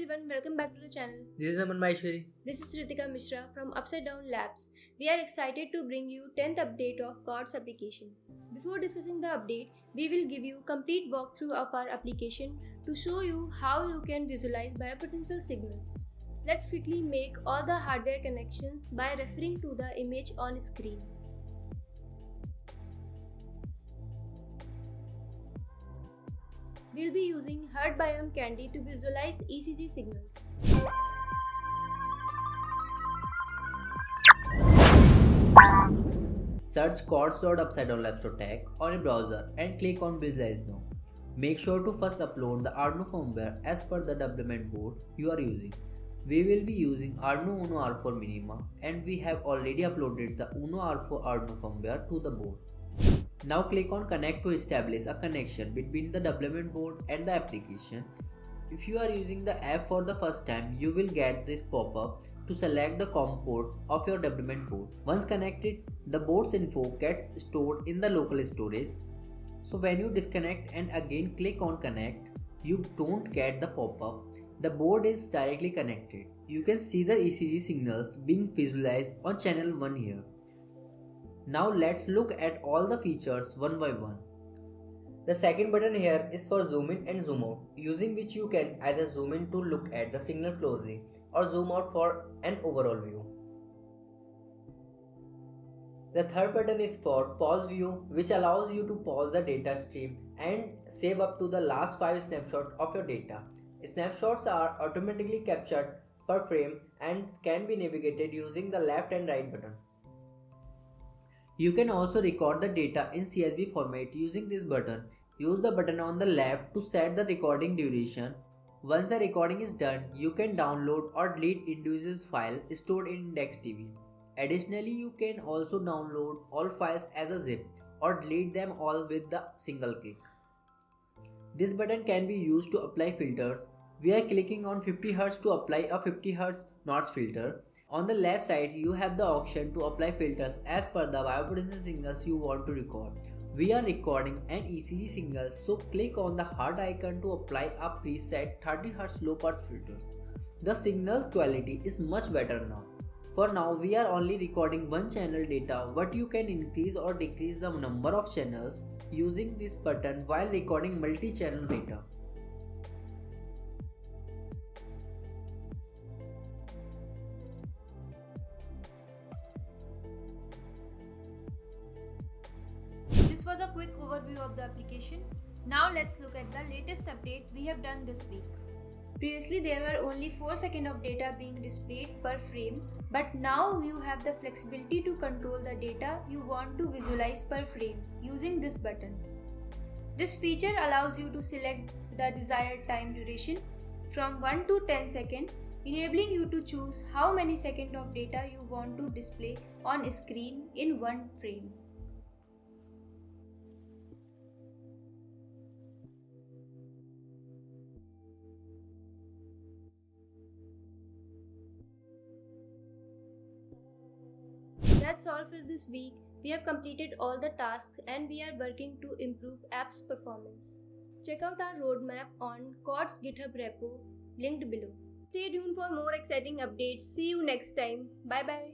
everyone, welcome back to the channel. This is Aman Maheshwari. This is Ritika Mishra from Upside Down Labs. We are excited to bring you 10th update of Chords application. Before discussing the update, we will give you complete walkthrough of our application to show you how you can visualize biopotential signals. Let's quickly make all the hardware connections by referring to the image on screen. We'll be using Heart Biome Candy to visualize ECG signals. Search chords.upsidedownlabs.tech on your browser and click on Visualize Now. Make sure to first upload the Arduino firmware as per the development board you are using. We will be using Arduino Uno R4 Minima and we have already uploaded the Uno R4 Arduino firmware to the board. Now click on Connect to establish a connection between the development board and the application. If you are using the app for the first time, you will get this pop-up to select the COM port of your development board. Once connected, the board's info gets stored in the local storage. So when you disconnect and again click on Connect, you don't get the pop-up. The board is directly connected. You can see the ECG signals being visualized on channel 1 here. Now let's look at all the features one by one. The second button here is for zoom in and zoom out, using which you can either zoom in to look at the signal closely or zoom out for an overall view. The third button is for pause view, which allows you to pause the data stream and save up to the last 5 snapshots of your data. Snapshots are automatically captured per frame and can be navigated using the left and right button. You can also record the data in CSV format using this button. Use the button on the left to set the recording duration. Once the recording is done, you can download or delete individual files stored in IndexedDB. Additionally, you can also download all files as a zip or delete them all with the single click. This button can be used to apply filters. We are clicking on 50 Hz to apply a 50 Hz notch filter. On the left side, you have the option to apply filters as per the biopotential signals you want to record. We are recording an ECG signal, so click on the heart icon to apply a preset 30 Hz low pass filters. The signal quality is much better now. For now, we are only recording one channel data, but you can increase or decrease the number of channels using this button while recording multi-channel data. This was a quick overview of the application. Now let's look at the latest update we have done this week. Previously there were only 4 seconds of data being displayed per frame, but now you have the flexibility to control the data you want to visualize per frame using this button. This feature allows you to select the desired time duration from 1 to 10 seconds, enabling you to choose how many seconds of data you want to display on screen in one frame. That's all for this week. We have completed all the tasks and we are working to improve app's performance. Check out our roadmap on Chords GitHub repo linked below. Stay tuned for more exciting updates. See you next time. Bye bye.